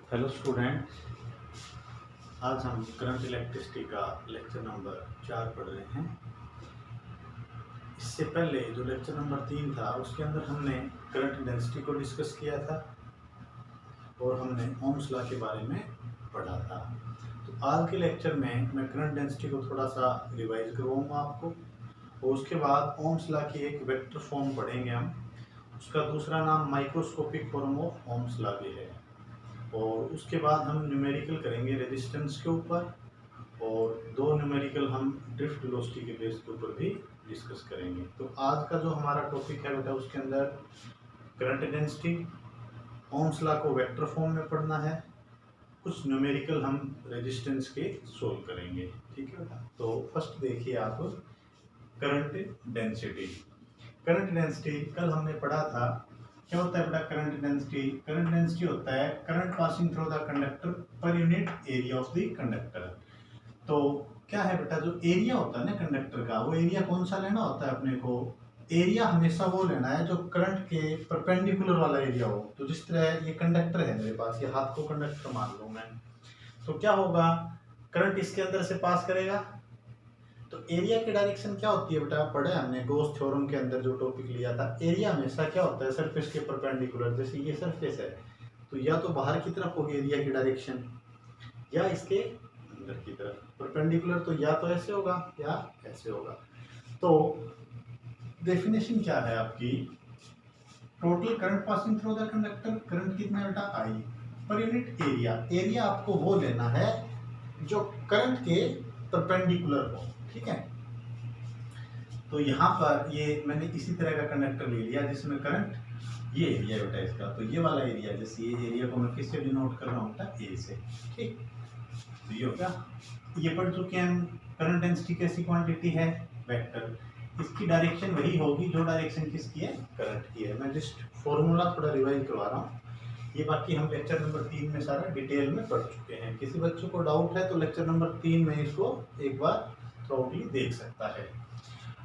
Hello student, आज हम current electricity का लेक्चर नंबर 4 पढ़ रहे हैं। इससे पहले जो लेक्चर नंबर 3 था उसके अंदर हमने करंट डेंसिटी को डिस्कस किया था और हमने ओम्स लॉ के बारे में पढ़ा था। तो आज के लेक्चर में मैं करंट डेंसिटी को थोड़ा सा रिवाइज करवाऊंगा आपको, और उसके बाद ओम्स लॉ की एक वेक्टर फॉर्म पढ़ेंगे हम। उसका दूसरा नाम microscopic form of Ohm's law भी है। और उसके बाद हम न्यूमेरिकल करेंगे रेजिस्टेंस के ऊपर, और 2 न्यूमेरिकल हम ड्रिफ्ट वेलोसिटी के बेस के ऊपर भी डिस्कस करेंगे। तो आज का जो हमारा टॉपिक है बेटा, उसके अंदर करंट डेंसिटी, ओम्स लॉ को वेक्टर फॉर्म में पढ़ना है, कुछ न्यूमेरिकल हम रेजिस्टेंस के सोल्व करेंगे। ठीक है बेटा। तो फर्स्ट देखिए आप, करंट डेंसिटी। करंट डेंसिटी कल हमने पढ़ा था। क्या होता है बेटा करंट डेंसिटी? करंट डेंसिटी होता है current passing through the conductor पर unit area of the conductor. तो क्या है बेटा, जो एरिया होता है ना कंडक्टर का, वो एरिया कौन सा लेना होता है अपने को? एरिया हमेशा वो लेना है जो करंट के परपेंडिकुलर वाला एरिया हो। तो जिस तरह ये कंडक्टर है मेरे पास, ये हाथ को कंडक्टर मान लूं मैं, तो क्या होगा, करंट इसके अंदर से पास करेगा। तो एरिया की डायरेक्शन क्या होती है बेटा, पढ़े हमने गॉस थ्योरम के अंदर जो टॉपिक लिया था। एरिया हमेशा क्या होता है, सरफेस के परपेंडिकुलर। जैसे ये सरफेस है तो या तो बाहर की तरफ होगी एरिया की डायरेक्शन, या इसके अंदर की तरफ परपेंडिकुलर। तो या तो ऐसे होगा या ऐसे होगा। तो डेफिनेशन क्या है आपकी, total current passing through the conductor, current कितना है बेटा, आई, पर यूनिट एरिया। एरिया आपको वो लेना है जो करंट के परपेंडिकुलर हो। ठीक है। तो यहाँ पर ये मैंने इसी तरह का कंडक्टर ले लिया जिसमें करंट, ये एरिया बेटा इसका, तो ये वाला एरिया, जैसे ये एरिया को मैं किससे डिनोट कर रहा हूँ बेटा, ए से। ठीक, तो ये होगा, ये पढ़ चुके हैं हम। करंट डेंसिटी कैसी क्वांटिटी है, वेक्टर। इसकी डायरेक्शन वही होगी जो डायरेक्शन किसकी है, करंट की है। मैं जस्ट फॉर्मूला थोड़ा रिवाइज करवा रहा हूँ। ये बाकी हम लेक्चर नंबर 3 में सारा डिटेल में पढ़ चुके हैं। किसी बच्चों को डाउट है तो लेक्चर नंबर 3 में इसको एक बार थ्रोली देख सकता है।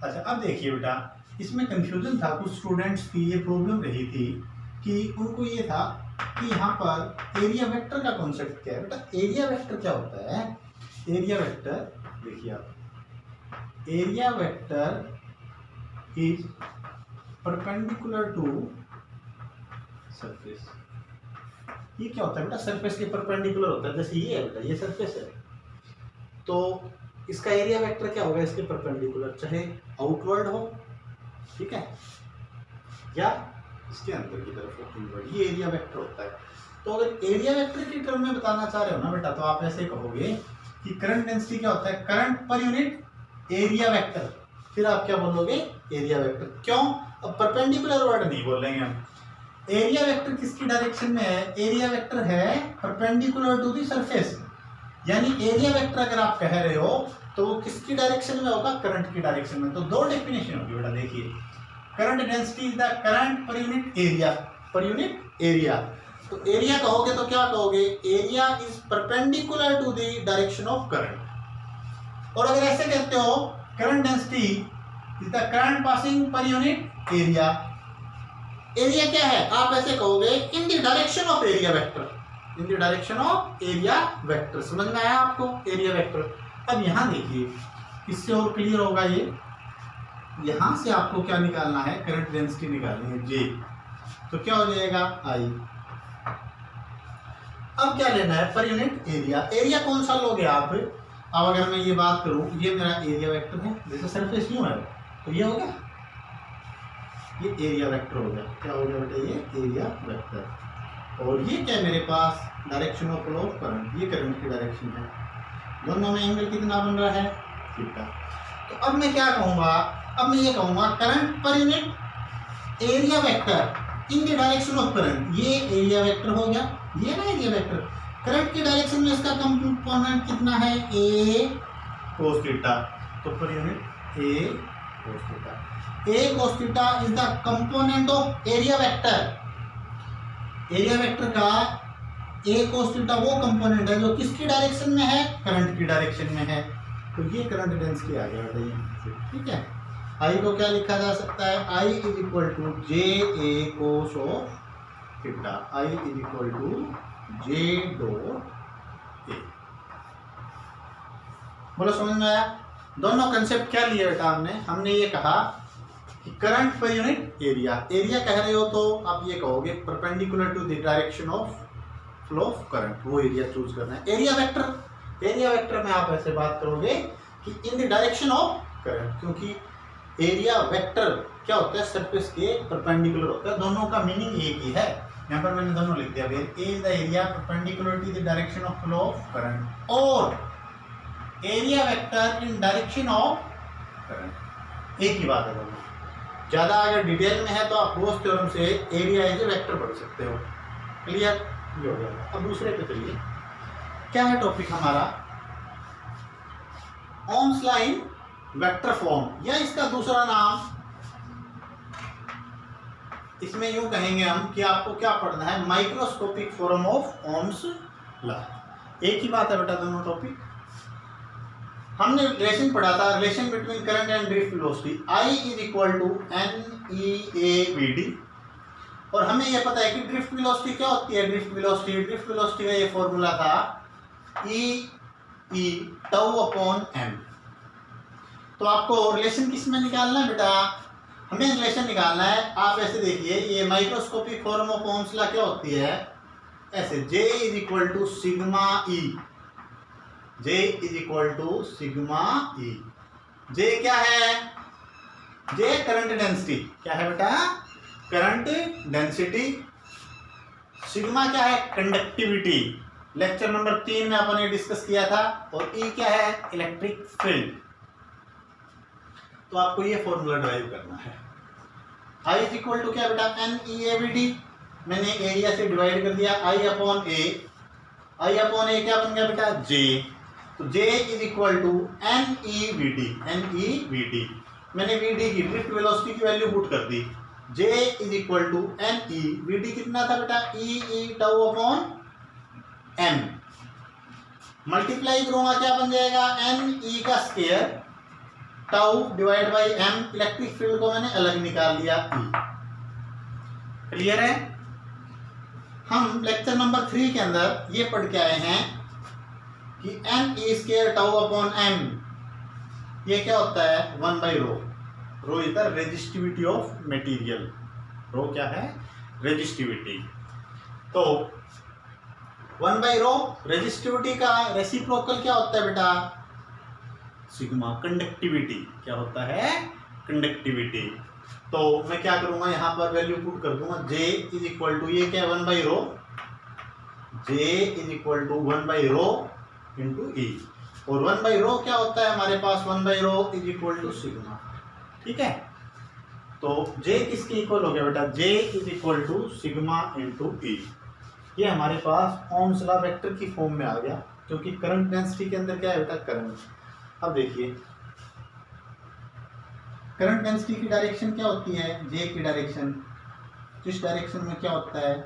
अच्छा, अब देखिए बेटा, इसमें कंफ्यूजन था कुछ स्टूडेंट्स की, ये प्रॉब्लम रही थी कि उनको ये था कि यहाँ पर एरिया वेक्टर का कॉन्सेप्ट क्या है बेटा। एरिया वेक्टर क्या होता है? एरिया वेक्टर देखिए आप, area vector is perpendicular to surface. ये क्या होता है बेटा, सरफेस के परपेंडिकुलर होता है। जैसे ये है बेटा, ये सरफेस है, तो इसका एरिया वेक्टर क्या होगा, इसके परपेंडिकुलर, चाहे आउटवर्ड हो, ठीक है, या इसके अंदर की तरफ हो, इनवर्ड। ये एरिया वेक्टर होता है। तो अगर एरिया वेक्टर की टर्म में बताना चाह रहे हो ना बेटा, तो आप ऐसे कहोगे कि करंट डेंसिटी क्या होता है, current per unit area vector. फिर आप क्या बोलोगे, एरिया वेक्टर। क्यों? अब परपेंडिकुलर वर्ड नहीं बोलेंगे हम। एरिया वेक्टर किसकी डायरेक्शन में है? एरिया वेक्टर है परपेंडिकुलर टू द सरफेस। यानी एरिया वेक्टर अगर आप कह रहे हो तो वो किसकी डायरेक्शन में होगा, करंट की डायरेक्शन में। तो 2 डेफिनेशन होगी बेटा। देखिए, current density is the current per unit area, per unit area. तो एरिया कहोगे तो क्या कहोगे, area is perpendicular to the direction of current. और अगर ऐसे कहते हो, current density is the current passing per unit area. Area क्या है, आप ऐसे कहोगे, in the direction of area vector, in the direction of area vector. समझ में आया आपको, एरिया वेक्टर। अब यहाँ देखिए, इससे और क्लियर होगा ये। यहां से आपको क्या निकालना है, करंट डेंसिटी निकालनी है, जे। तो क्या हो जाएगा, आई। अब क्या लेना है, पर यूनिट एरिया। एरिया कौन सा लोगे आप? अब अगर मैं ये बात करूं, ये मेरा एरिया वेक्टर है, जैसे सरफेस यूं है, तो ये हो गया, ये एरिया वेक्टर हो गया। क्या हो गया बेटा, ये एरिया वेक्टर। और ये क्या है मेरे पास, direction of flow of current, ये करंट की डायरेक्शन है। दोनों में एंगल कितना बन रहा है, थीटा। तो अब मैं क्या कहूंगा, अब मैं ये कहूंगा, current per unit area vector in the direction of current. ये एरिया वेक्टर हो गया, ये ना एरिया वेक्टर। करंट की डायरेक्शन में इसका कंपोनेंट कितना है, ए कोस थीटा। तो पर unit A cos theta. A cos theta is the component of area vector. Area vector का ए कोस थीटा वो कंपोनेंट है जो किसकी डायरेक्शन में है, करंट की डायरेक्शन में है। तो ये करंट डेंसिटी आ गया बेटा ये। ठीक है, आई को क्या लिखा जा सकता है, I is equal to J A cos of theta. I is equal to J dot A. बोलो समझ में आया? दोनों कंसेप्ट क्या लिए बेटा हमने ये कहा कि current per unit area, area कह रहे हो तो आप ये कहोगे perpendicular to the direction of flow of current, वो एरिया चूज करना है। एरिया वेक्टर में आप ऐसे बात करोगे कि इन द डायरेक्शन ऑफ करंट, क्योंकि एरिया वेक्टर क्या होता है सरफेस के परपेंडिकुलर होता है, दोनों का मीनिंग एक ही है। यहाँ पर मैंने दोनों लिख दिया, A is the area perpendicular to the direction of flow of current और area vector in direction of current, एक ही बात है दोनों। ज्यादा अगर डिटेल में है तो आप रोज थ्योरम से एरिया एज ए वेक्टर पढ़ सकते हो। क्लियर? ये हो गया। अब दूसरे पे चलिए, क्या है टॉपिक हमारा? ओम्स लाइन वेक्टर फॉर्म, या इसका दूसरा नाम इसमें यूं कहेंगे हम कि आपको क्या पढ़ना है, microscopic form of Ohm's law. एक ही बात है बेटा दोनों टॉपिक। हमने रिलेशन पढ़ा था, relation between current and drift velocity, I is equal to NEAVD, और हमें यह पता है कि ड्रिफ्ट वेलोसिटी क्या होती है। ड्रिफ्ट वेलोसिटी का ये फॉर्मूला था E टाउ अपॉन m। तो आपको रिलेशन किस में निकालना है बेटा? हमें रिलेशन निकालना है। आप ऐसे देखिए, ये microscopic form of Ohm's law क्या होती है, ऐसे J is equal to sigma E, J is equal to sigma E। J क्या है? J करंट डेंसिटी, क्या है बेटा? Current density. सिग्मा क्या है? कंडक्टिविटी, लेक्चर नंबर 3 में अपन ने डिस्कस किया था। और E क्या है? Electric field. तो आपको ये फॉर्मूला ड्राइव करना है। I इज इक्वल टू क्या बेटा? NEAVD, मैंने एरिया से डिवाइड कर दिया, I अपॉन A क्या बन गया बेटा? J। तो J is equal to NEVD, मैंने VD की ड्रिफ्ट वेलोसिटी की वैल्यू पुट कर दी। J is equal to NEVD कितना था बेटा? E tau upon m, multiply करूंगा क्या बन जाएगा? NE का square tau divide by m, electric field को मैंने अलग निकाल लिया E। क्लियर है? हम लेक्चर नंबर 3 के अंदर ये पढ़ के आए हैं कि NE square tau upon m, ये क्या होता है? 1 by rho. Rho is the resistivity of material. Rho क्या है? रेजिस्टिविटी। तो 1 बाई रो, रेजिस्टिविटी का रेसिप्रोकल क्या होता है बेटा? सिग्मा। कंडक्टिविटी क्या होता है? कंडक्टिविटी। तो मैं क्या करूंगा, यहां पर वैल्यू पुट कर दूंगा। J इज इक्वल टू, ये क्या है? 1 by rho, J is equal to 1 by rho into E। और 1 बाई रो क्या होता है हमारे पास? 1 by rho is equal to sigma. ठीक है? तो J किसके इक्वल हो गया बेटा? J is equal to sigma into E। ये हमारे पास ओम्स लॉ वेक्टर की फॉर्म में आ गया, क्योंकि करंट डेंसिटी के अंदर क्या है बेटा? करंट। अब देखिए, करंट डेंसिटी की डायरेक्शन क्या होती है? J की डायरेक्शन। जिस डायरेक्शन में क्या होता है?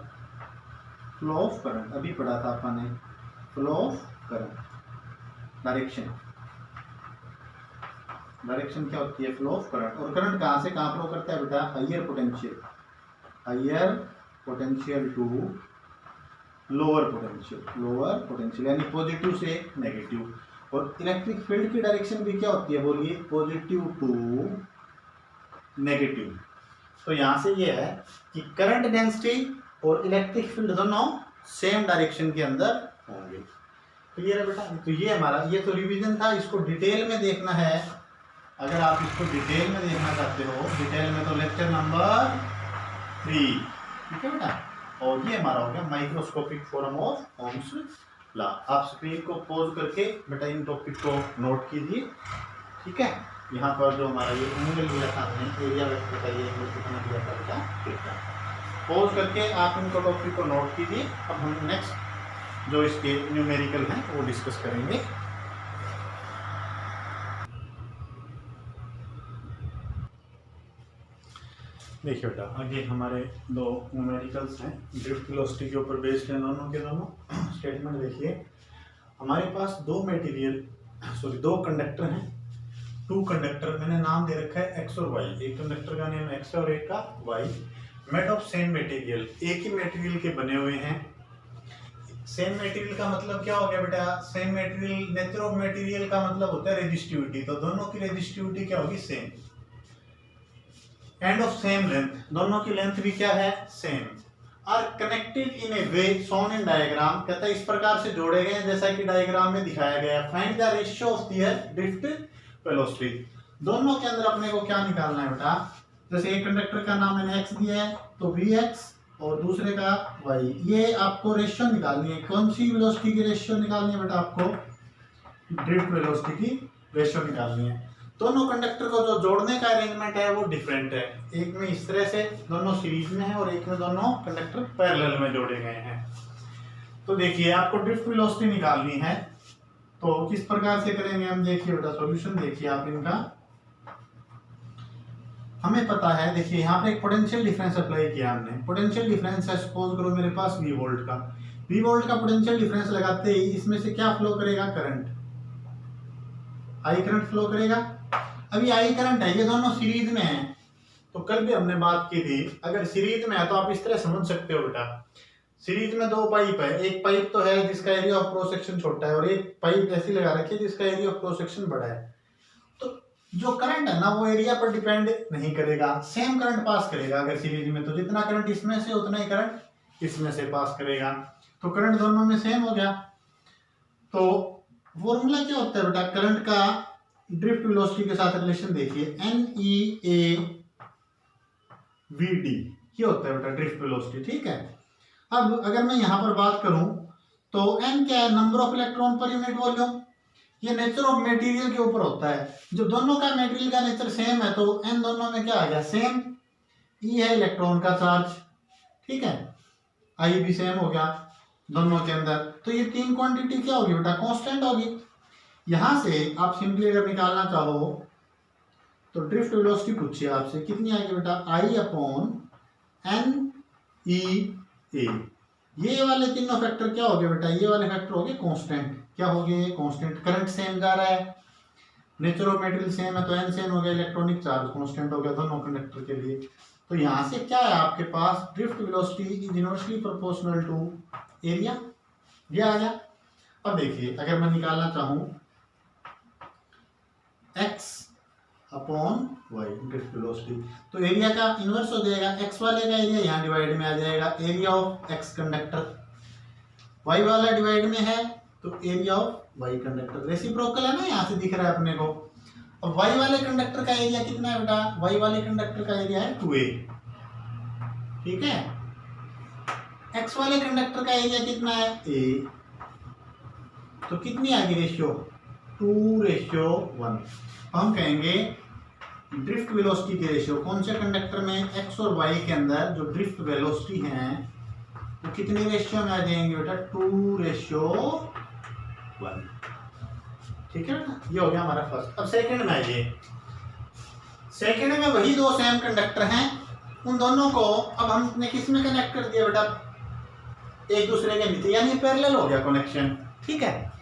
Flow of current. अभी पढ़ा था अपन ने, फ्लो ऑफ करंट। डायरेक्शन क्या होती है? Flow of current. और करंट कहाँ से कहाँ फ्लो करता है बेटा? Higher potential to lower potential, यानी पॉजिटिव से नेगेटिव। और इलेक्ट्रिक फील्ड की डायरेक्शन भी क्या होती है? बोलिए, पॉजिटिव टू नेगेटिव। तो यहां से ये है कि करंट डेंसिटी और इलेक्ट्रिक फील्ड दोनों सेम डायरेक्शन के अंदर होंगे। क्लियर है बेटा? तो ये हमारा, ये तो रिवीजन था। इसको डिटेल में देखना है, अगर आप इसको डिटेल में देखना चाहते हो, डिटेल में तो लेक्चर नंबर 3। ठीक है बेटा? और ये हमारा हो गया microscopic form of Ohm's law. आप स्क्रीन को पॉज करके बेटा इन टॉपिक को नोट कीजिए। ठीक है? यहाँ पर जो हमारा ये एंगल दिया था हमने, एरिया वेक्टर का ये एंगल कितना दिया था बेटा? पॉज करके आप इनको टॉपिक को नोट कीजिए। अब हम नेक्स्ट जो इसके न्यूमेरिकल हैं वो डिस्कस करेंगे। देखिए बेटा, आगे हमारे दो न्यूमेरिकल्स हैं, ड्रिफ्ट वेलोसिटी के ऊपर बेस्ड हैं दोनों के दोनों। स्टेटमेंट देखिए, हमारे पास दो कंडक्टर हैं, 2 कंडक्टर। मैंने नाम दे रखा है x और y। एक कंडक्टर का नेम x और एक का y। Made of same material, एक ही मटेरियल के बने हुए हैं। सेम मटेरियल का मतलब क्या हो गया बेटा, same material, nature of material का मतलब होता है रेजिस्टिविटी, तो दोनों की रेजिस्टिविटी क्या होगी, same. And of same length, दोनों की लेंथ भी क्या है, same. Are connected in a way shown in diagram, कहता है इस प्रकार से जोड़े गए जैसा कि डायग्राम में दिखाया गया है। Find the ratio of their drift velocity, दोनों के अंदर अपने को क्या निकालना है बेटा, जैसे एक कंडक्टर का नाम मैंने x दिया है तो vx और दूसरे का y, ये आपको रेशियो निकालनी है। कौन सी वेलोसिटी की रेशियो निकालनी है बेटा, आपको ड्रिफ्ट वेलोसिटी की रेशियो निकालनी है। दोनों कंडक्टर को जो जोड़ने का अरेंजमेंट है वो डिफरेंट है, एक में इस तरह से दोनों सीरीज में है और एक में दोनों कंडक्टर पैरेलल में जोड़े गए हैं। तो देखिए आपको ड्रिफ्ट वेलोसिटी निकालनी है, तो किस प्रकार से करेंगे हम, देखिए बेटा सॉल्यूशन देखिए आप इनका। हमें पता है, देखिए यहाँ पे एक पोटेंशियल डिफरेंस अप्लाई किया हमने। पोटेंशियल डिफरेंस है, सपोज करो मेरे पास V वोल्ट का, V वोल्ट का पोटेंशियल डिफरेंस लगाते ही इसमें से क्या फ्लो करेगा, करंट, I करंट फ्लो करेगा। अभी I करंट है, ये दोनों सीरीज में हैं, तो कल भी हमने बात की थी, अगर सीरीज में है तो आप इस तरह समझ सकते हो बेटा, सीरीज में दो पाइप है, एक पाइप तो है जिसका एरिया ऑफ क्रॉस सेक्शन छोटा है और एक पाइप ऐसी लगा रखी है जिसका एरिया ऑफ क्रॉस सेक्शन बड़ा है। तो जो करंट है ना वो एरिया पर डिपेंड नहीं करेगा, सेम करंट पास करेगा अगर सीरीज में, तो जितना करंट इसमें से उतना ही करंट इसमें से पास करेगा, तो करंट दोनों में सेम हो गया। तो फॉर्मूला क्या होता है बेटा, करंट का ड्रिफ्ट वेलोसिटी के साथ रिलेशन देखिए, NEA VD, ये होता है बेटा ड्रिफ्ट वेलोसिटी, ठीक है। अब अगर मैं यहाँ पर बात करूं तो N क्या है, number of electron per unit volume, ये नेचर ऑफ मटेरियल के ऊपर होता है। जब दोनों का मटेरियल का नेचर सेम है तो N दोनों में क्या आ गया, सेम। E है इलेक्ट्रॉन का चार्ज, ठीक है, I भी सेम हो गया दोनों के अंदर, तो ये तीन क्वांटिटी क्या होगी बेटा, कांस्टेंट होगी। यहां से आप सिंपली अगर निकालना चाहो तो ड्रिफ्ट वेलोसिटी पूछिए आपसे, कितनी आएगी बेटा, I/NEA। ये वाले तीनों फैक्टर क्या हो गए बेटा, ये वाले फैक्टर हो गए कांस्टेंट, क्या हो गए, कांस्टेंट। करंट सेम जा रहा है, नेचर ऑफ मटेरियल सेम है तो N सेम हो गया, इलेक्ट्रॉनिक चार्ज कांस्टेंट हो गया दोनों कंडक्टर के लिए। तो यहाँ से क्या है आपके पास, drift velocity is inversely proportional to area, ये आ गया। अब देखिए अगर मैं निकालना चाहूँ x/y ड्रिफ्ट वेलोसिटी, तो एरिया का इनवर्स हो जाएगा, x वाले का एरिया यहाँ डिवाइड में आ जाएगा, area of x conductor, y वाला डिवाइड में है तो area of y conductor, reciprocal है ना, यहाँ से दिख रहा है अपने को। अब y वाले कंडक्टर का एरिया कितना है बेटा, y वाले कंडक्टर का एरिया है 2a, ठीक है। x वाले कंडक्टर का एरिया कितना है, a, तो कितनी आ गई रेशियो, 2:1। हम कहेंगे ड्रिफ्ट वेलोसिटी की रेशियो कौन से कंडक्टर में, x और y के अंदर जो ड्रिफ्ट वेलोसिटी है वो तो कितनी रेशियो में आ जाएंगे बेटा, 2:1, ठीक है ना, ये हो गया हमारा फर्स्ट। अब सेकंड में आइए, सेकंड में वही दो सेम कंडक्टर हैं, उन दोनों को अब हमने किस में कनेक्ट कर दिया बेटा, एक दूसरे के नीचे, यानी पैरेलल हो गया कनेक्शन, ठीक है।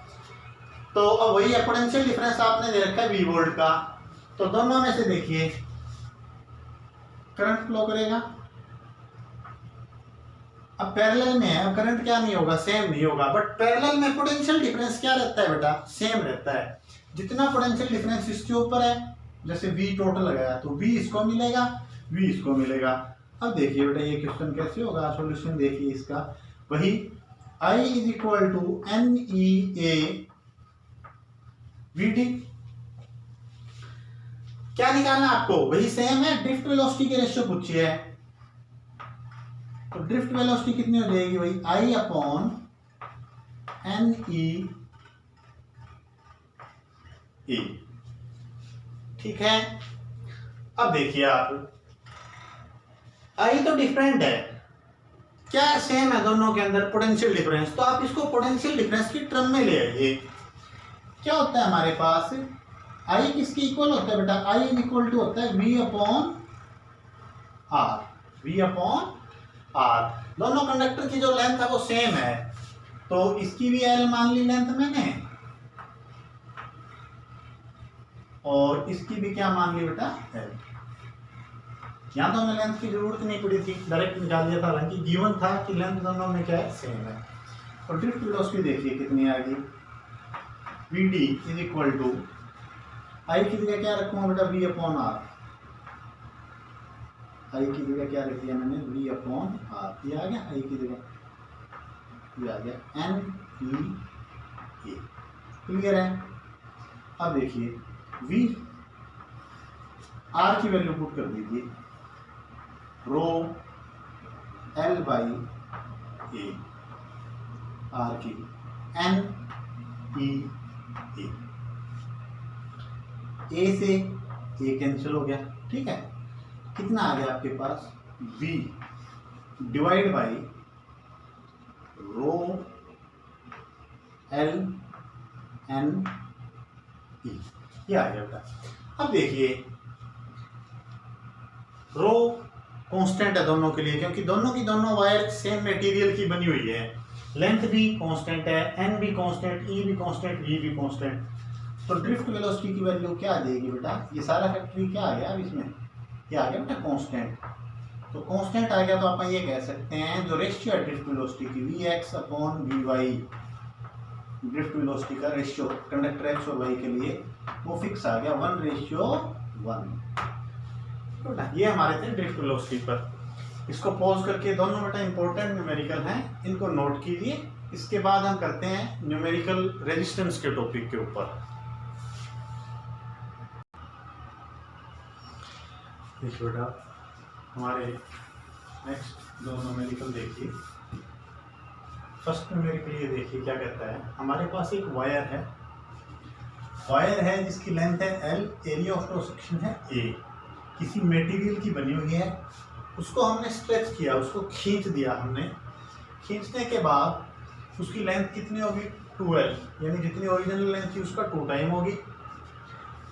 तो अब वही है, पोटेंशियल डिफरेंस आपने दे रखा है V वोल्ट का, तो दोनों में से देखिए करंट फ्लो करेगा। अब पैरेलल में है, अब करंट क्या नहीं होगा, सेम नहीं होगा, बट पैरेलल में पोटेंशियल डिफरेंस क्या रहता है बेटा, सेम रहता है। जितना पोटेंशियल डिफरेंस इसके ऊपर है, जैसे V टोटल लगाया तो V इसको मिलेगा, V इसको मिलेगा। अब देखिए बेटा ये क्वेश्चन कैसे होगा, सॉल्यूशन देखिए इसका, वही I/NEA VD, क्या निकालना आपको, वही सेम है, ड्रिफ्ट वेलोसिटी की रेशियो पूछी है, तो ड्रिफ्ट वेलोसिटी कितनी हो जाएगी भाई, I/NEA, ठीक है। अब देखिए आप, I तो डिफरेंट है, क्या सेम है दोनों के अंदर पोटेंशियल डिफरेंस, तो आप इसको पोटेंशियल डिफरेंस की टर्म में ले आइए। क्या होता है हमारे पास, I किसके इक्वल होता है बेटा, I इक्वल टू होता है V/R, V/R। दोनों कंडक्टर की जो लेंथ है वो सेम है, तो इसकी भी L मान ली लेंथ मैंने, और इसकी भी क्या मान ली बेटा, L। यहाँ तो हमें लेंथ की जरूरत नहीं पड़ी थी, डायरेक्ट निकाल दिया था, हालांकि गिवन था कि लेंथ दोनों में क्या है, सेम है। और ड्रिफ्ट वेलोसिटी देखिए कितनी आ गई, V D is equal to I की जगह क्या रखूँगा बेटा, वी अपॉन आर। आई की जगह क्या रख दिया मैंने, वी अपॉन आर। ये आ गया आई की जगह, ये आ गया एन ई ए। क्लियर है। अब देखिए वी आर की वैल्यू पुट कर दीजिए, rho L by A, R की एन ई ए से ए कैंसिल हो गया। ठीक है, कितना आ गया आपके पास, v divide by rho L N E, ये आ गया बेटा। अब देखिए रो कांस्टेंट है दोनों के लिए, क्योंकि दोनों की दोनों वायर सेम मटेरियल की बनी हुई है, लेंथ भी कांस्टेंट है, एन भी कांस्टेंट, ई भी कांस्टेंट, वी भी कांस्टेंट। तो ड्रिफ्ट वेलोसिटी की वैल्यू क्या आ जाएगी बेटा, ये सारा फैक्टरी क्या आ गया अब इसमें, ये आ गया बेटा कांस्टेंट। तो कांस्टेंट आ गया तो अपन ये कह सकते हैं जो रेशियो है ड्रिफ्ट वेलोसिटी की, V X upon V Y, drift velocity का रेशियो कंडक्टर एक्स और वाई के लिए वो फिक्स आ गया 1:1। ये हमारे थे ड्रिफ्ट वेलोसिटी पर। इसको पॉज करके, दोनों बेटा इंपॉर्टेंट न्यूमेरिकल हैं, इनको नोट कीजिए। इसके बाद हम करते हैं न्यूमेरिकल रेजिस्टेंस के टॉपिक के ऊपर। देखिए बेटा हमारे नेक्स्ट दो न्यूमेरिकल देखिए। फर्स्ट न्यूमेरिकल ये देखिए क्या कहता है, हमारे पास एक वायर है जिसकी लेंथ है L, area of cross section है ए, किसी मटेरियल की बनी हुई है, उसको हमने स्ट्रेच किया, उसको खींच दिया हमने। खींचने के बाद उसकी लेंथ कितनी होगी, 12, यानी जितनी ओरिजिनल लेंथ थी उसका 2 टाइम होगी।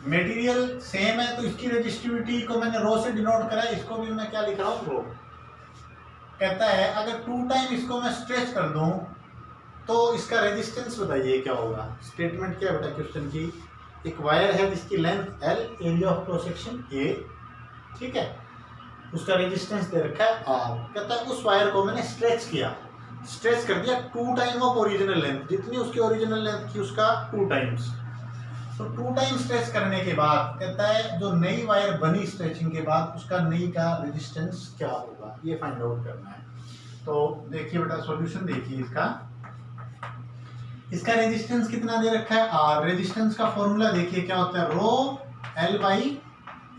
मटेरियल सेम है तो इसकी रेजिस्टिविटी को मैंने रो से डिनोट करा है, इसको भी मैं क्या लिख रहा हूँ, रो। कहता है अगर 2 टाइम इसको मैं स्ट्रेच कर दूं तो इसका रेजिस्टेंस बताइए क्या होगा। स्टेटमेंट क्या है बेटा क्वेश्चन की, एक वायर है जिसकी length L, area of cross section A, ठीक है, उसका रेजिस्टेंस दे रखा है आर। कहता है उस वायर को मैंने स्ट्रेच किया, स्ट्रेच कर दिया 2 टाइम ऑफ ओरिजिनल लेंथ, जितनी उसकी ओरिजिनल लेंथ थी उसका 2 टाइम्स। तो 2 टाइम स्ट्रेच करने के बाद कहता है जो नई वायर बनी स्ट्रेचिंग के बाद उसका नई का रेजिस्टेंस क्या होगा, ये फाइंड आउट करना है। तो देखिए बेटा सॉल्यूशन देखिए इसका रेजिस्टेंस कितना दे रखा है आर। रेजिस्टेंस का फॉर्मूला देखिए क्या होता है, रो एल बाई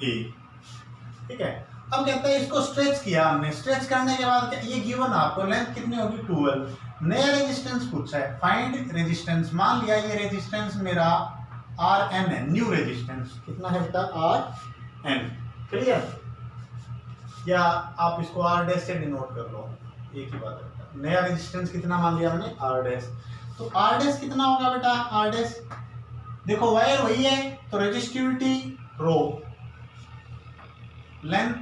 ए। ठीक है, अब कहता है इसको स्ट्रेच किया हमने, स्ट्रेच करने के बाद ये गिवन आपको लेंथ कितनी होगी 12। नया रेजिस्टेंस पूछा है, फाइंड रेजिस्टेंस। मान लिया ये रेजिस्टेंस मेरा आर एन है, न्यू रेजिस्टेंस कितना है बेटा आर एन। क्लियर, या आप इसको आर डैश से डिनोट कर लो, एक ही बात है। नया रेजिस्टेंस कितना मान लिया मैंने आर डैश, तो आर डैश कितना होगा बेटा, आर डैश देखो वायर वही है तो रेजिस्टिविटी रो, लेंथ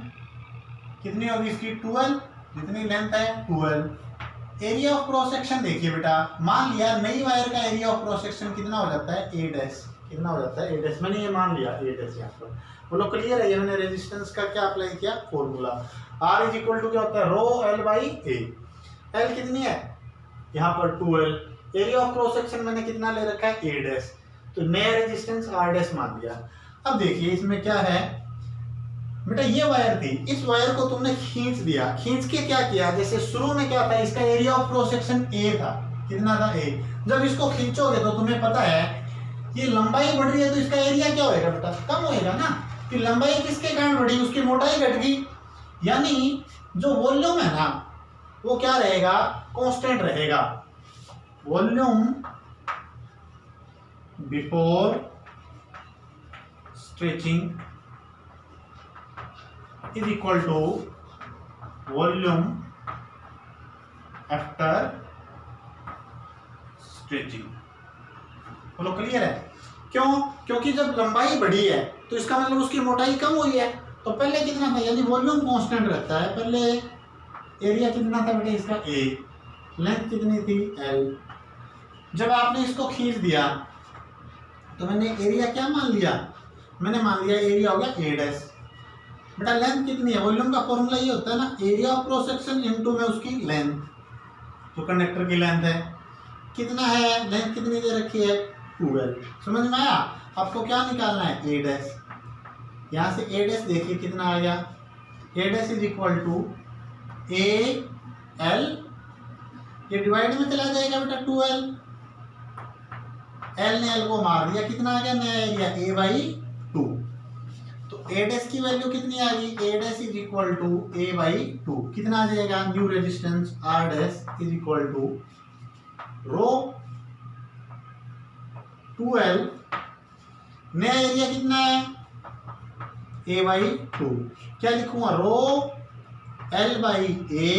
कितनी होगी इसकी 12, जितनी लेंथ है 12। एरिया ऑफ क्रॉस सेक्शन देखिए बेटा, मान लिया नई वायर का एरिया ऑफ क्रॉस सेक्शन कितना हो जाता है ए डैश, कितना हो जाता है ए डैश, मैंने ये मान लिया ए डैश यहाँ पर। बोलो क्लियर है, ये मैंने रेजिस्टेंस का क्या अप्लाई किया formula, R is equal to क्या होता है rho L by A. L कितनी है यहाँ पर 12, एरिया ऑफ क्रॉस सेक्शन मैंने कितना ले रखा है ए डैश, तो नया रेजिस्टेंस आर डैश मान दिया। अब देखिए इसमें क्या है बेटा, ये वायर थी, इस वायर को तुमने खींच दिया, खींच के क्या किया, जैसे शुरू में क्या था इसका area of cross section A था, कितना था ए। जब इसको खींचोगे तो तुम्हें पता है ये लंबाई बढ़ रही है तो इसका एरिया क्या होएगा बेटा, कम होएगा ना, कि लंबाई किसके कारण बढ़ी, उसकी मोटाई घट गई, यानी जो वॉल्यूम है ना वो क्या रहेगा, कांस्टेंट रहेगा। Volume before stretching is equal to volume after stretching। बोलो क्लियर है, क्यों, क्योंकि जब लंबाई बढ़ी है तो इसका मतलब उसकी मोटाई कम हुई है। तो पहले कितना था, यानी वॉल्यूम कांस्टेंट रहता है, पहले एरिया कितना था बेटा इसका ए, लेंथ कितनी थी एल। जब आपने इसको खींच दिया तो मैंने एरिया क्या मान लिया, मैंने मान लिया एरिया हो गया ए डैश। बेटा लेंथ कितनी है, वॉल्यूम का फॉर्मूला ये होता है ना, area of cross section into में उसकी लेंथ, तो कंडक्टर की लेंथ है कितना है, लेंथ कितनी दे रखी है 12। समझ में आया? आपको क्या निकालना है a डैश। यहाँ से a डैश देखिए कितना आ गया, a dash is equal to a l, ये डिवाइड में चला जाएगा बेटा 2l, l ने l को मार दिया, कितना आ गया नया एरिया a बाई 2। तो a डैश की वैल्यू कितनी आ गई, a dash is equal to a by 2, कितना आ जाएगा new resistance r dash is equal to rho 2l, नया एरिया कितना है a बाई 2, क्या लिखूंगा रो l बाई a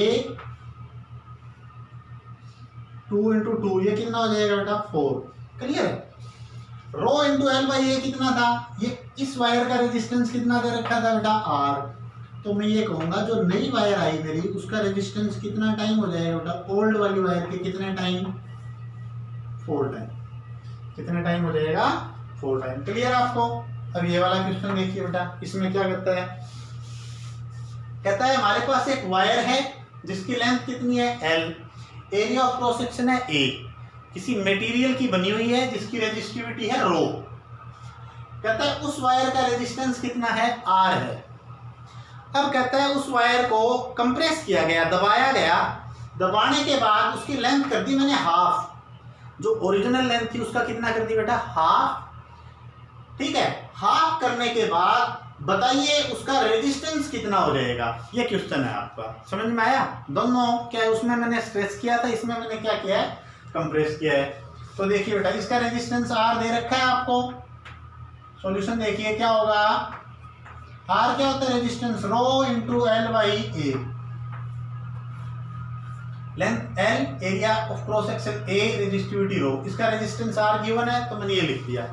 2 इंटू 2, ये कितना हो जाएगा बेटा 4। क्लियर है? रो इंटू एल बाई ए कितना था, ये इस वायर का रेजिस्टेंस कितना दे रखा था बेटा r, तो मैं ये कहूंगा जो नई वायर आई मेरी उसका रेजिस्टेंस कितना टाइम हो जाएगा बेटा ओल्ड वाली वायर के कितने टाइम 4 टाइम, कितने टाइम हो जाएगा 4 टाइम। क्लियर आपको? अब ये वाला क्वेश्चन देखिए बेटा, इसमें क्या करता है, कहता है हमारे पास एक वायर है जिसकी लेंथ कितनी है l, area of cross section है a, किसी मटेरियल की बनी हुई है जिसकी रेजिस्टिविटी है रो, कहता है उस वायर का रेजिस्टेंस कितना है r है। अब कहता है उस वायर को कंप्रेस किया गया, दबाया गया, दबाने के बाद उसकी लेंथ कर दी मैंने हाफ, जो ओरिजिनल लेंथ थी उसका कितना कर दी बेटा हाफ, ठीक है। हाफ करने के बाद बताइए उसका रेजिस्टेंस कितना हो जाएगा, ये क्वेश्चन है आपका। समझ में आया? दोनों क्या है, उसमें मैंने स्ट्रेस किया था, इसमें मैंने क्या किया है कंप्रेस किया है। तो देखिए बेटा इसका रेजिस्टेंस R दे रखा है आपको, सॉल्यूशन देखिए क्या होगा, R क्या होता है resistance rho into L by A, length L, area of cross section A, resistivity rho, इसका रेजिस्टेंस R गिवन है तो मैंने ये लिख दिया।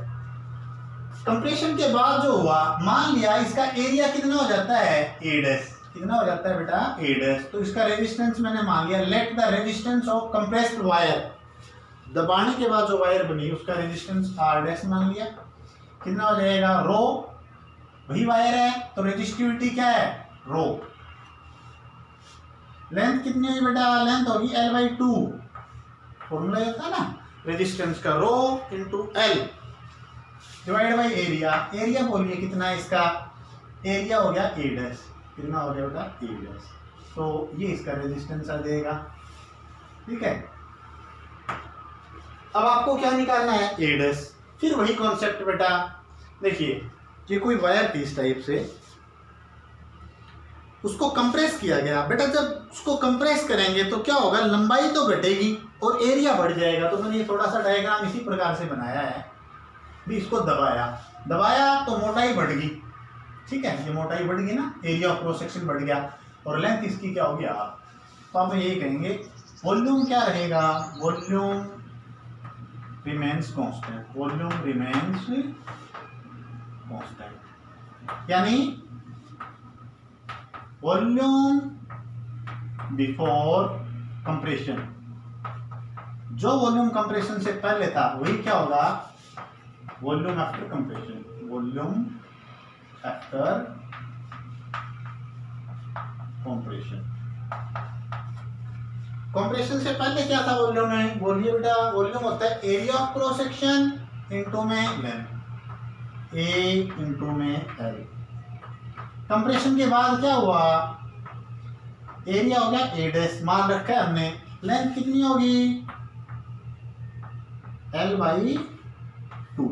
कंप्रेशन के बाद जो हुआ, मान लिया इसका एरिया कितना हो जाता है a डैश, कितना हो जाता है बेटा a डैश, तो इसका रेजिस्टेंस मैंने मान लिया, let the resistance of compressed wire, दबाने के बाद जो वायर बनी उसका रेजिस्टेंस r डैश मान लिया, कितना हो जाएगा रो, वही वायर है तो रेजिस्टिविटी क्या है रो, लेंथ कितनी हुई बेटा, लेंथ होगी l बाई 2, फॉर्मूला होता है ना रेजिस्टेंस का, rho into l divide by area, area बोलिए कितना है इसका, एरिया हो गया a डैश, कितना हो गया बेटा a डैश, तो ये इसका रेजिस्टेंस आ जाएगा। ठीक है, अब आपको क्या निकालना है a डैश, फिर वही कॉन्सेप्ट बेटा, देखिए ये कोई वायर थी इस टाइप से, उसको कंप्रेस किया गया बेटा, जब उसको कंप्रेस करेंगे तो क्या होगा, लंबाई तो घटेगी और एरिया बढ़ जाएगा, तो मैंने ये थोड़ा सा डायग्राम इसी प्रकार से बनाया है। भी इसको दबाया तो मोटाई बढ़ गई, ठीक है, ये मोटाई बढ़ गई ना, एरिया ऑफ क्रॉस सेक्शन बढ़ गया और लेंथ इसकी क्या होगी r, तो आप यही कहेंगे वॉल्यूम क्या रहेगा, volume remains constant, volume remains constant, यानी वॉल्यूम बिफोर कंप्रेशन, जो वॉल्यूम कंप्रेशन से पहले था वही क्या होगा volume after compression, volume after compression. Compression से पहले क्या था वॉल्यूम में, बोलिए बेटा वॉल्यूम होता है area of cross section into में लेंथ, a इंटू में l। कंप्रेशन के बाद क्या हुआ, एरिया हो गया a डैश, मान रखा है हमने, लेंथ कितनी होगी l बाई 2,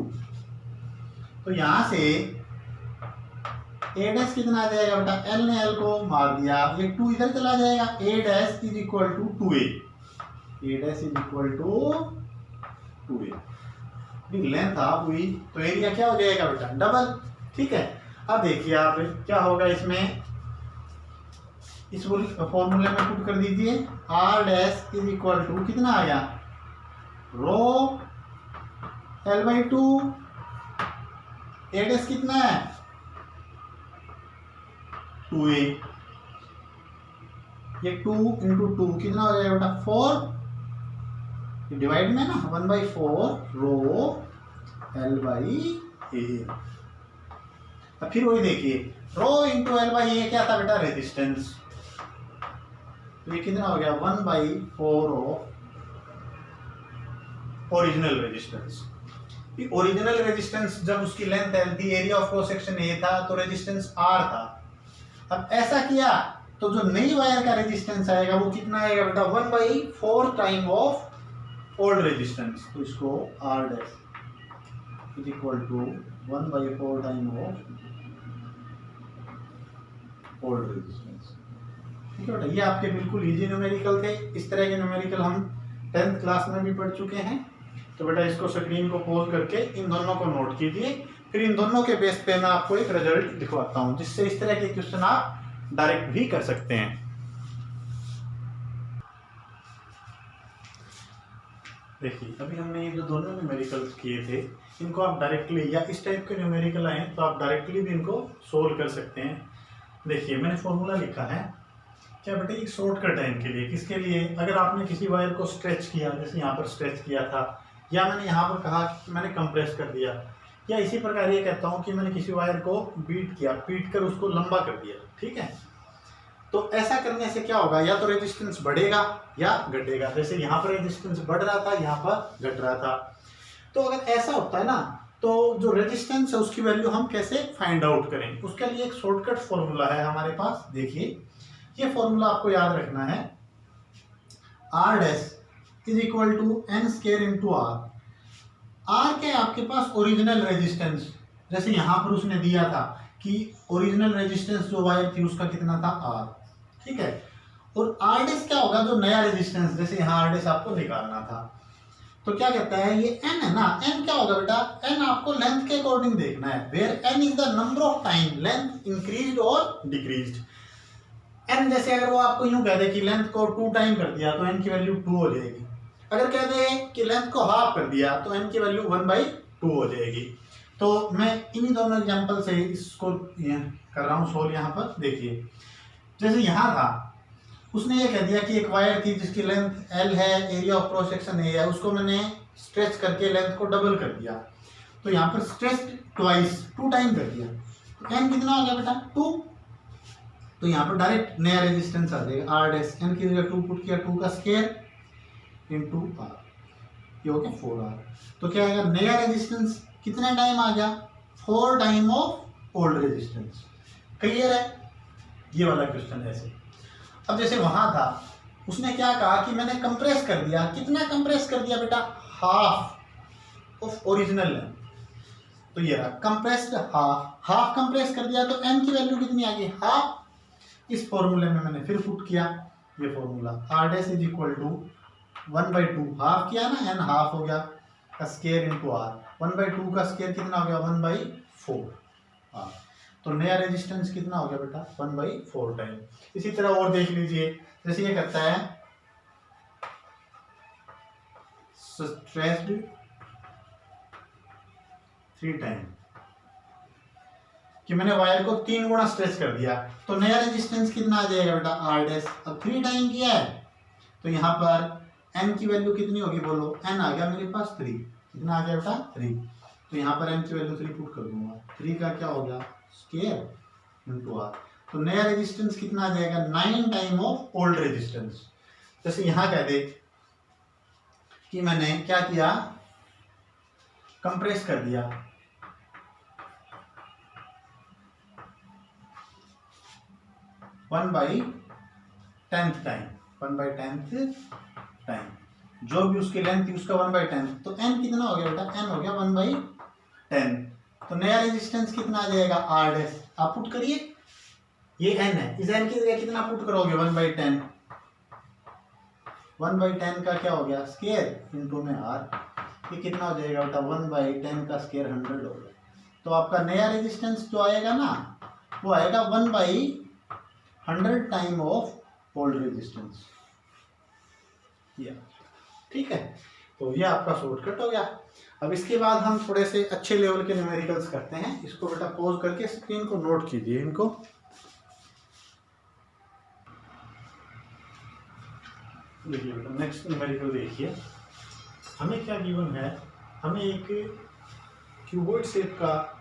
तो यहां से a डैश कितना आ जाएगा बेटा, l ने l को मार दिया, ये 2 इधर चला जाएगा, a dash is equal to 2a, a dash is equal to 2a, length half हुई तो एरिया क्या हो जाएगा बेटा डबल। ठीक है, अब देखिए आप क्या होगा इसमें, इस फॉर्मूले में पुट कर दीजिए, r dash is equal to कितना आ गया rho l by 2, a dash कितना है 2a, ये 2 इंटू 2 कितना हो जाएगा बेटा 4, डिवाइड में ना 1/4 रो l बाई a। अब फिर वही देखिए रो इंटू l बाई a क्या था बेटा रेजिस्टेंस, तो ये कितना हो गया 1/4 of original resistance. Original resistance जब उसकी लेंथ है, the area of cross section A था, तो रेजिस्टेंस आर था। अब ऐसा किया तो जो नई वायर का रेजिस्टेंस आएगा वो कितना आएगा बेटा, 1/4 टाइम ऑफ ओल्ड रेजिस्टेंस। तो इसको R dash is equal to 1/4 time of old resistance. ठीक है बेटा, ये आपके बिल्कुल इजी न्यूमेरिकल थे। इस तरह के न्यूमेरिकल हम 10th क्लास में भी पढ़ चुके हैं। तो बेटा इसको स्क्रीन को पॉज करके इन दोनों को नोट कीजिए, फिर इन दोनों के बेस पे मैं आपको एक रिजल्ट दिखवाता हूं, जिससे इस तरह के क्वेश्चन आप डायरेक्ट भी कर सकते हैं। देखिए अभी हमने ये जो दोनों न्यूमेरिकल्स किए थे, इनको आप डायरेक्टली या इस टाइप के न्यूमेरिकल आए तो आप डायरेक्टली भी इनको सोल्व कर सकते हैं। देखिए मैंने फॉर्मूला लिखा है क्या बेटा, एक शॉर्टकट है इनके लिए। किसके लिए, अगर आपने किसी वायर को स्ट्रेच किया, जैसे यहाँ पर स्ट्रेच किया था, या मैंने यहाँ पर कहा कि मैंने कंप्रेस कर दिया, या इसी प्रकार ये कहता हूँ कि मैंने किसी वायर को बीट किया, पीट कर उसको लंबा कर दिया। ठीक है, तो ऐसा करने से क्या होगा, या तो रेजिस्टेंस बढ़ेगा या घटेगा। जैसे यहाँ पर रेजिस्टेंस बढ़ रहा था, यहाँ पर घट रहा था। तो अगर ऐसा होता है ना, तो जो रेजिस्टेंस है उसकी वैल्यू हम कैसे फाइंड आउट करें, उसके लिए एक शॉर्टकट फॉर्मूला है हमारे पास। देखिए ये फॉर्मूला आपको याद रखना है, R dash is equal to N square into R. R के आपके पास ओरिजिनल रेजिस्टेंस, जैसे यहां पर उसने दिया था कि ओरिजिनल रेजिस्टेंस जो वायर थी उसका कितना था, आर। ठीक है, और आर डैश क्या होगा, जो नया रेजिस्टेंस, जैसे यहाँ आर डैश आपको निकालना था, तो क्या कहता है, ये एन है ना, एन क्या होगा बेटा, एन आपको लेंथ के अकॉर्डिंग देखना है, where N is the number of time length increased और डिक्रीज्ड। एन जैसे अगर वो आपको यूं कह दे कि लेंथ को 2 टाइम कर दिया तो एन की वैल्यू 2 हो जाएगी। अगर कह दे कि लेंथ को हाफ कर दिया तो एन की वैल्यू 1/2 हो जाएगी। तो मैं इन्हीं दोनों एग्जांपल से इसको कर रहा हूँ सोल्व। यहाँ पर देखिए, जैसे यहाँ था, उसने ये कह दिया कि एक वायर थी जिसकी लेंथ एल है, area of cross section A है, उसको मैंने स्ट्रेच करके लेंथ को डबल कर दिया। तो यहाँ पर स्ट्रेच ट्वाइस 2 टाइम कर दिया, तो एन कितना हो गया बेटा, 2। तो यहाँ पर डायरेक्ट नया रेजिस्टेंस आ जाएगा, आर डैश, एन की जगह 2 पुट किया, 2 का स्क्वायर इंटू आर, ये हो गया 4r। तो क्या आएगा, नया रेजिस्टेंस कितना टाइम आ गया, 4 time of old resistance. Clear है, ये वाला क्वेश्चन है ऐसे। अब जैसे वहां था, उसने क्या कहा कि मैंने कंप्रेस कर दिया, कितना कंप्रेस कर दिया बेटा, हाफ ऑफ ओरिजिनल लेंथ। तो ये रहा कंप्रेस्ड हाफ कंप्रेस कर दिया, तो एन की वैल्यू कितनी आ गई, हाफ। इस फॉर्मूले में मैंने फिर पुट किया ये formula, R dash is equal to 1/2, half किया ना, एन हाफ हो गया का स्क्वायर इंटू आर, 1/2 का स्क्वायर कितना हो गया, 1/4। तो नया रेजिस्टेंस कितना हो गया बेटा, 1/4 टाइम। इसी तरह और देख लीजिए, जैसे ये कहता है स्ट्रेच्ड 3 टाइम, कि मैंने वायर को 3 गुना स्ट्रेच कर दिया, तो नया रेजिस्टेंस कितना आ जाएगा बेटा, आर डैश। अब 3 टाइम किया है तो यहाँ पर एन की वैल्यू कितनी होगी, बोलो, एन आ गया मेरे पास 3, कितना आ गया बेटा, 3। तो यहाँ पर एन की वैल्यू 3 पुट कर दूंगा, 3 का क्या हो गया, स्क्वायर इंटू आर। तो नया रेजिस्टेंस कितना आ जाएगा, 9 टाइम ऑफ ओल्ड रेजिस्टेंस। जैसे यहाँ कह दे कि मैंने क्या किया, कंप्रेस कर दिया, 1/10 टाइम, 1/10 टाइम, जो भी उसकी लेंथ थी उसका 1/10। तो n कितना हो गया बेटा, n हो गया 1/10। तो नया रेजिस्टेंस कितना आ जाएगा, आर डैश। आप पुट करिए, ये n है, इस n की जगह कितना पुट करोगे, 1/10। 1/10 का क्या हो गया, स्क्वायर इंटू में आर, ये कितना हो जाएगा बेटा, 1/10 का स्क्वायर 100 हो गया। तो आपका नया रेजिस्टेंस जो आएगा ना, वो आएगा 1/100 टाइम ऑफ ओल्ड रेजिस्टेंस। ठीक है, तो ये आपका शॉर्टकट हो गया। अब इसके बाद हम थोड़े से अच्छे लेवल के न्यूमेरिकल्स करते हैं। इसको बेटा पॉज करके स्क्रीन को नोट कीजिए इनको। देखिए बेटा, नेक्स्ट न्यूमेरिकल देखिए, हमें क्या गिवन है, हमें एक क्यूबॉइड शेप का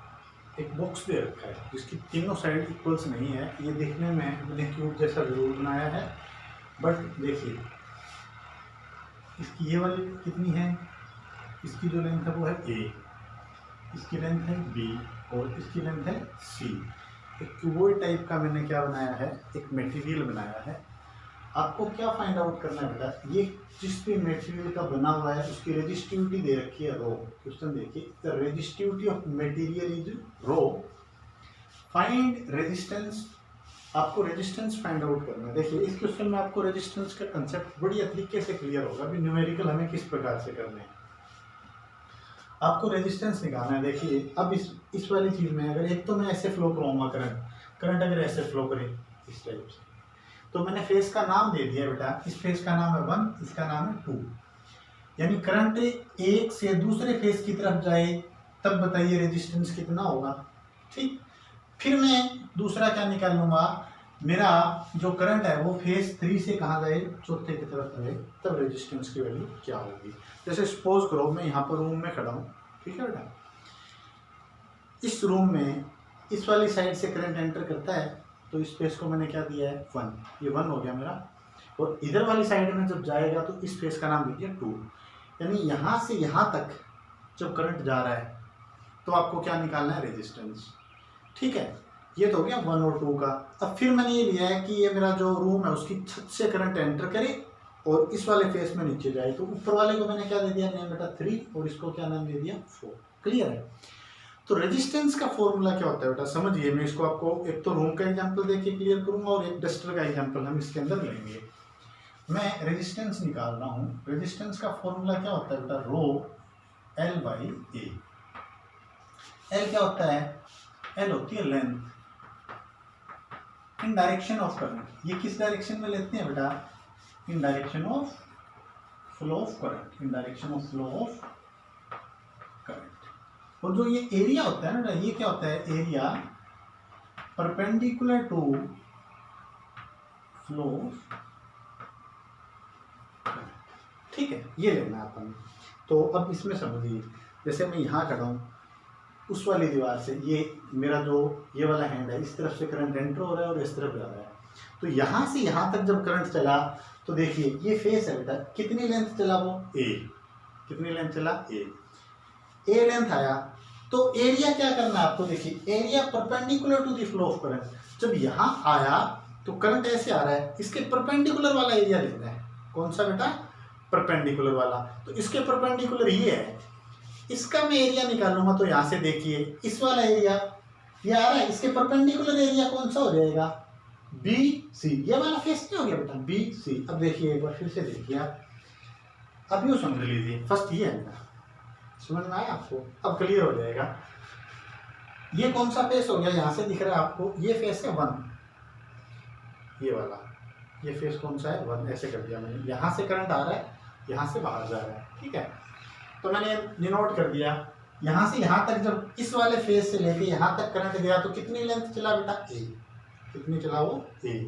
एक बॉक्स दे रखा है जिसकी तीनों साइड इक्वल्स नहीं है। ये देखने में मैंने क्यूब जैसा जरूर बनाया है, बट देखिए इसकी ये वाली कितनी है, इसकी जो लेंथ है वो है ए, इसकी लेंथ है बी और इसकी लेंथ है सी। एक क्यूबॉइड टाइप का मैंने क्या बनाया है, एक मटेरियल बनाया है। आपको क्या फाइंड आउट करना है बेटा, ये जिस भी मटेरियल का बना हुआ है उसकी रेजिस्टिविटी दे रखी है रो। क्वेश्चन देखिए, the resistivity of material is rho, find resistance. आपको रेजिस्टेंस फाइंड आउट करना है। देखिए इस क्वेश्चन में आपको रेजिस्टेंस का कंसेप्ट बढ़िया तरीके से क्लियर होगा। अभी न्यूमेरिकल हमें किस प्रकार से करने हैं, आपको रेजिस्टेंस निकालना है। देखिए अब इस वाली चीज में अगर एक तो मैं ऐसे फ्लो करूँगा करंट अगर ऐसे फ्लो करे इस टाइप से, तो मैंने फेस का नाम दे दिया बेटा, इस फेस का नाम है 1, इसका नाम है 2। यानी करंट एक से दूसरे फेस की तरफ जाए तब बताइए रेजिस्टेंस कितना होगा। ठीक, फिर मैं दूसरा क्या निकाल लूंगा, मेरा जो करंट है वो फेस 3 से कहाँ जाए, चौथे की तरफ जाए, तब रेजिस्टेंस की वैल्यू क्या होगी। जैसे सपोज करो मैं यहाँ पर रूम में खड़ा हूँ, ठीक है बेटा, इस रूम में इस वाली साइड से करंट एंटर करता है तो इस फेस को मैंने क्या दिया है 1, ये 1 हो गया मेरा। और इधर वाली साइड में जब जाएगा तो इस फेस का नाम दीजिए 2। यानी यहाँ से यहाँ तक जब करंट जा रहा है तो आपको क्या निकालना है, रेजिस्टेंस। ठीक है, ये तो हो गया 1 और 2 का। अब फिर मैंने ये लिया है कि ये मेरा जो रूम है उसकी छत से करंट एंटर करे और इस वाले फेस में नीचे जाए, तो ऊपर वाले को मैंने क्या दे दिया नेम बेटा 3 और इसको क्या नाम दे दिया 4। क्लियर है। तो रेजिस्टेंस का फॉर्मूला क्या होता है बेटा, समझिए। मैं इसको आपको एक तो रूम का एग्जांपल देके क्लियर करूंगा और एक डस्टर का एग्जांपल हम इसके अंदर लेंगे। मैं रेजिस्टेंस निकाल रहा हूँ। रेजिस्टेंस का फॉर्मूला क्या होता है बेटा, रो एल बाई ए। एल क्या होता है, एल होती है length in direction of current. ये किस डायरेक्शन में लेते हैं बेटा, इन direction of flow of current, in direction of flow of current. और जो ये एरिया होता है ना, ये क्या होता है, एरिया परपेंडिकुलर टू फ्लो। ठीक है, ये लेना है अपन। तो अब इसमें समझिए, जैसे मैं यहाँ खड़ा हूँ, उस वाली दीवार से ये मेरा जो ये वाला हैंड है, इस तरफ से करंट एंटर हो रहा है और इस तरफ जा रहा है। तो यहाँ से यहाँ तक जब करंट चला तो देखिए ये फेस है बेटा, कितनी लेंथ चला वो ए, कितनी लेंथ चला ए लेंथ आया। तो एरिया क्या करना है आपको, देखिए area perpendicular to the flow of current. जब यहाँ आया तो करंट ऐसे आ रहा है, इसके परपेंडिकुलर वाला एरिया लेना है। कौन सा बेटा, परपेंडिकुलर वाला। तो इसके परपेंडिकुलर ये है, इसका मैं एरिया निकालूंगा तो यहाँ से देखिए इस वाला एरिया ये आ रहा है, इसके परपेंडिकुलर एरिया कौन सा हो जाएगा, बी सी। ये वाला फेस क्या हो गया बेटा, बी सी। अब देखिए एक बार फिर से देखिए आप, अब यूँ समझ लीजिए, फर्स्ट ये है मेरा, समझ में आया आपको, अब क्लियर हो जाएगा। ये कौन सा फेस हो गया, यहाँ से दिख रहा है आपको, ये फेस है 1, ये वाला, ये फेस कौन सा है 1। ऐसे कर दिया मैंने, यहाँ से करंट आ रहा है, यहाँ से बाहर जा रहा है। ठीक है, तो मैंने डिनोट कर दिया। यहाँ से यहाँ तक जब इस वाले फेस से लेके यहाँ तक करंट गया तो कितनी लेंथ चला बेटा, ए। कितनी चला वो, ए।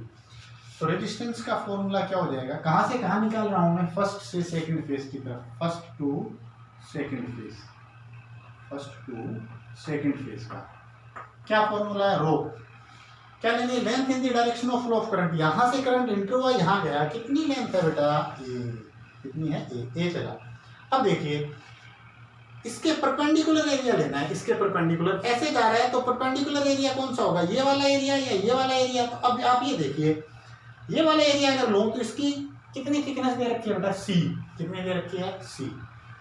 तो रेजिस्टेंस का फॉर्मूला क्या हो जाएगा, कहाँ से कहाँ निकाल रहा हूँ मैं, फर्स्ट से सेकंड फेस की तरफ, first to second face, first to second face का क्या फॉर्मूला है, रो। क्या लेनी है, length in the direction of flow of current. यहाँ से करंट एंटर हुआ, यहाँ गया, कितनी लेंथ है बेटा, ए। कितनी है, ए चला। अब देखिए इसके परपेंडिकुलर एरिया लेना है, इसके परपेंडिकुलर ऐसे जा रहा है तो परपेंडिकुलर एरिया कौन सा होगा, ये वाला एरिया या ये वाला एरिया। तो अब आप ये देखिए, ये वाला एरिया अगर लो तो इसकी कितनी थिकनेस दे रखी है बेटा, सी। कितनी दे रखी है, सी।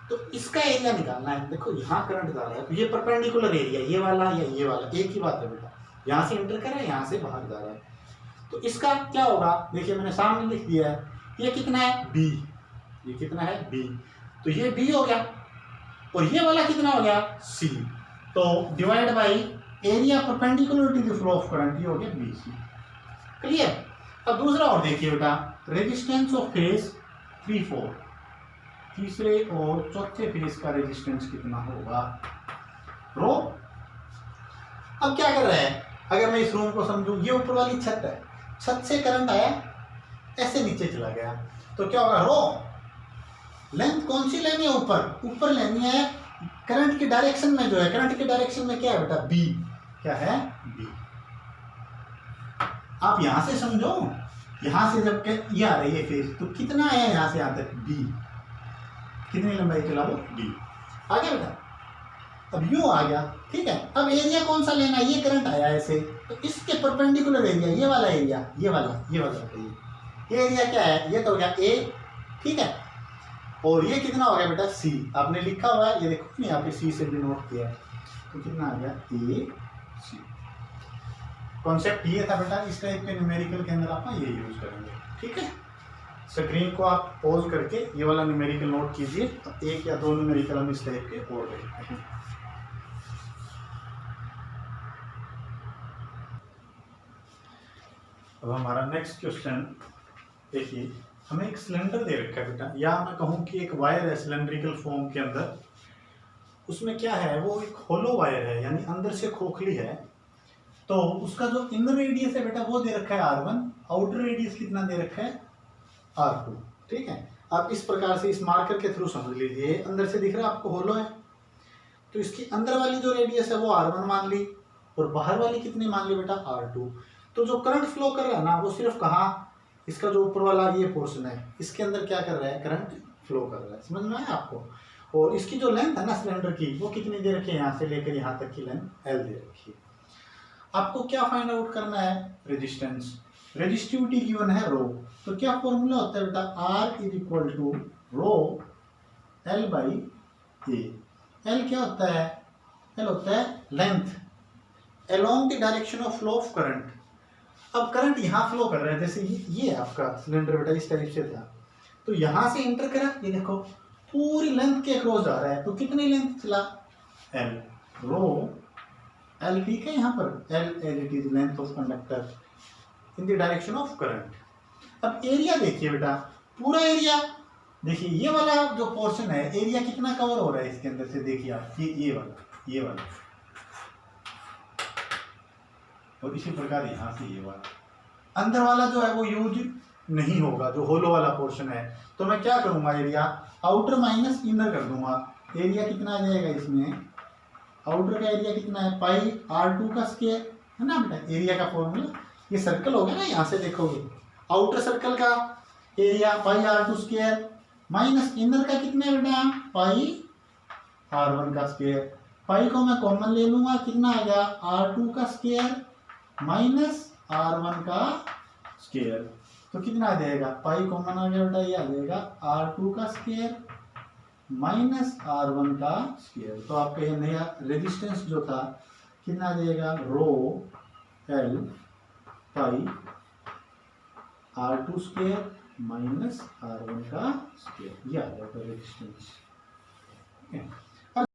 तो इसका एरिया निकालना है। देखो यहाँ करंट जा रहा है तो ये परपेंडिकुलर एरिया, ये वाला या ये वाला, एक ही बात है बेटा। यहाँ से एंटर कर रहा है, यहाँ से बाहर जा रहा है, तो इसका क्या होगा, देखिए मैंने सामने लिख दिया है, ये कितना है, बी। ये कितना है, बी। तो ये बी हो गया और ये वाला कितना हो गया, सी। तो divide by area perpendicular to the flow of current, ये हो गया बी सी। क्लियर। अब दूसरा और देखिए बेटा, रेजिस्टेंस ऑफ फेस 3, 4, तीसरे और चौथे फेस का रेजिस्टेंस कितना होगा, रो। अब क्या कर रहा है, अगर मैं इस रूम को समझूं, ये ऊपर वाली छत है, छत से करंट आया ऐसे नीचे चला गया, तो क्या होगा, रो। लेंथ कौन सी लेनी है, ऊपर लेनी है, करंट की डायरेक्शन में जो है, करंट की डायरेक्शन में क्या है बेटा, बी। क्या है, बी। आप यहां से समझो, यहां से जब ये आ रही है फेस, तो कितना आया यहां से यहां तक, बी। कितनी लंबाई चला वो, बी। आ गया बेटा, अब यू आ गया, ठीक है। अब एरिया कौन सा लेना है, ये करंट आया ऐसे, तो इसके परपेंडिकुलर एरिया, ये वाला एरिया, ये वाला ये एरिया क्या है, ये तो हो गया ए, ठीक है। और ये कितना हो गया बेटा सी, आपने लिखा हुआ है, ये देखो नहीं यहाँ पे सी से भी नोट किया है, तो कितना आ गया ए सी। कॉन्सेप्ट ये था बेटा, इस टाइप के न्यूमेरिकल के अंदर आप ये यूज करेंगे, ठीक है। स्क्रीन को आप पॉज करके ये वाला न्यूमेरिकल नोट कीजिए, तो एक या दो न्यूमेरिकल हम इस टाइप के और देखते हैं। अब हमारा नेक्स्ट क्वेश्चन देखिए, हमें एक सिलेंडर दे रखा है बेटा, या मैं कहूँ कि एक वायर है सिलेंड्रिकल फॉर्म के अंदर, उसमें क्या है, वो एक होलो वायर है, यानी अंदर से खोखली है। तो उसका जो इनर रेडियस है बेटा वो दे रखा है R1, आउटर रेडियस कितना दे रखा है R2, ठीक है। आप इस प्रकार से इस मार्कर के थ्रू समझ लीजिए, अंदर से दिख रहा है आपको होलो है, तो इसकी अंदर वाली जो रेडियस है वो R1 मान ली, और बाहर वाली कितनी मान ली बेटा R2। तो जो करंट फ्लो कर रहा है ना, वो सिर्फ कहाँ, इसका जो ऊपर वाला ये पोर्शन है, इसके अंदर क्या कर रहा है, करंट फ्लो कर रहा है, समझ में आया आपको। और इसकी जो लेंथ है ना सिलेंडर की, वो कितनी दे रखी है, यहाँ से लेकर यहाँ तक की लेंथ L दे रखी है। आपको क्या फाइंड आउट करना है, रेजिस्टेंस, रेजिस्टिविटी गिवन है रो, तो क्या फॉर्मूला होता है बेटा, R is equal to rho L by A. L क्या होता है, L होता है length along the direction of flow of current. अब करंट यहाँ फ्लो कर रहा है, जैसे ये आपका सिलेंडर बेटा इस टाइप से था, तो यहाँ से एंटर करा, ये देखो पूरी लेंथ के अक्रॉस जा रहा है, तो कितनी लेंथ चला, L, रो L, ठीक है, यहाँ पर L as it is length of conductor in the direction of current. अब एरिया देखिए बेटा, पूरा एरिया देखिए, ये वाला जो पोर्शन है, एरिया कितना कवर हो रहा है इसके अंदर से, देखिए आप, ये वाला, और इसी प्रकार यहाँ से ये वाला, अंदर वाला जो है वो यूज नहीं होगा, जो होलो वाला पोर्शन है। तो मैं क्या करूँगा, एरिया आउटर माइनस इनर कर दूंगा, एरिया कितना आ जाएगा इसमें, आउटर का एरिया कितना है, पाई R2 का स्क्वायर, है ना बेटा, एरिया का फॉर्मूला, ये सर्कल हो गया ना, यहाँ से देखोगे आउटर सर्कल का area pi R2 square minus inner का कितना है बेटा, पाई R1 का स्क्वायर। पाई को मैं कॉमन ले लूंगा, कितना आ गया, R2 का स्क्वायर माइनस R1 का स्क्वायर, तो कितना आ जाएगा, पाई कॉमन आ गया बेटा, ये आ जाएगा R2 का स्क्वायर माइनस R1 का स्क्वायर। तो आपका ये नया रेजिस्टेंस जो था कितना आ जाएगा, रो L पाई R2 स्क्वायर माइनस R1 का स्क्वायर, ये आ जाएगा रेजिस्टेंस, ठीक है।